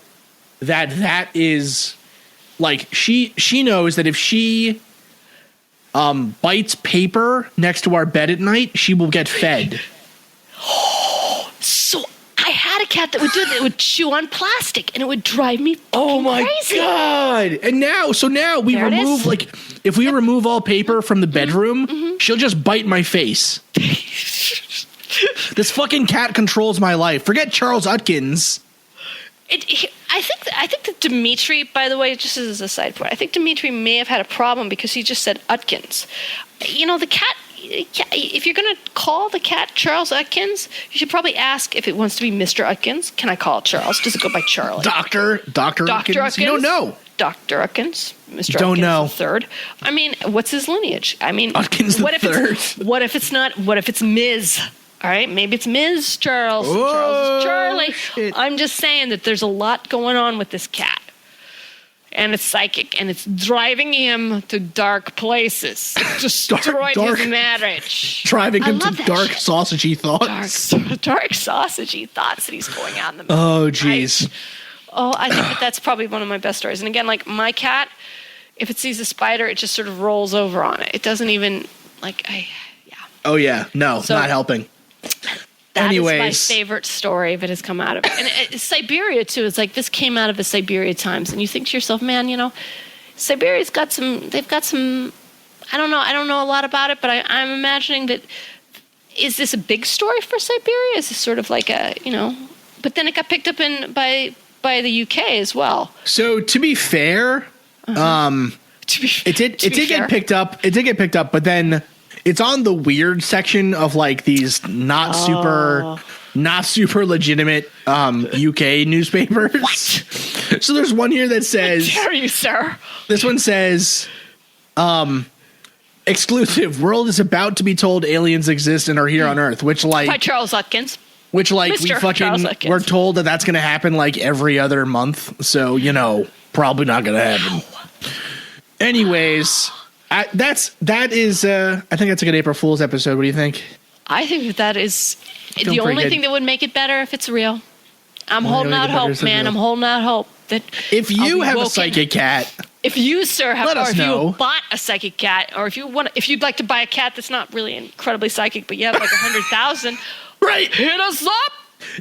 that is... Like, she knows that if she bites paper next to our bed at night, she will get fed. So I had a cat that would do that. It would chew on plastic, and it would drive me crazy. Oh my God. And now we remove, like, if we remove all paper from the bedroom, she'll just bite my face. This fucking cat controls my life. Forget Charles Utkins. I think that Dimitri, by the way, just as a side point, I think Dimitri may have had a problem because he just said Utkins. The cat, if you're going to call the cat Charles Utkins, you should probably ask if it wants to be Mr. Utkins. Can I call it Charles? Does it go by Charlie? Dr. Utkins? You don't know. Dr. Utkins? Mr. Don't Utkins know. the third? I mean, what's his lineage? I mean, Utkins the third. What if it's not? What if it's Ms.? All right, maybe it's Ms. Charles. Oh, Charles is Charlie. Shit. I'm just saying that there's a lot going on with this cat. And it's psychic, and it's driving him to dark places. It destroyed his marriage. Driving him to dark, sausagey thoughts. Dark, sausagey thoughts that he's going out in the middle. Oh, jeez. I think that's probably one of my best stories. And again, like my cat, if it sees a spider, it just sort of rolls over on it. It doesn't even, Oh, yeah. No, not helping. That is my favorite story that has come out of it. And Siberia, too. It's like this came out of the Siberia Times. And you think to yourself, man, Siberia's got some, I don't know a lot about it, but I'm imagining that, is this a big story for Siberia? Is this sort of like but then it got picked up by the UK as well. So to be fair, it did get picked up. It did get picked up, but then it's on the weird section of like these not super legitimate UK newspapers. What? So there's one here that says, "How dare you, sir?" This one says, "Exclusive: World is about to be told aliens exist and are here on Earth." Which, like, by Charles Utkins. Which, like, we're told that that's going to happen, like, every other month. So, probably not going to happen. Anyways, I think that's a good April Fool's episode. What do you think? I think that is the only thing that would make it better if it's real. I'm holding out hope, man. I'm holding out hope that if you have a psychic cat, if you, sir, have, let us know. You bought a psychic cat, or if you'd like to buy a cat that's not really incredibly psychic, but you have like 100,000, right? Hit us up.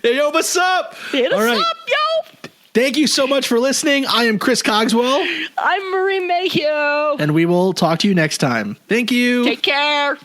Hey, yo, what's up? Hit us up, yo. Thank you so much for listening. I am Chris Cogswell. I'm Marie Mayhew. And we will talk to you next time. Thank you. Take care.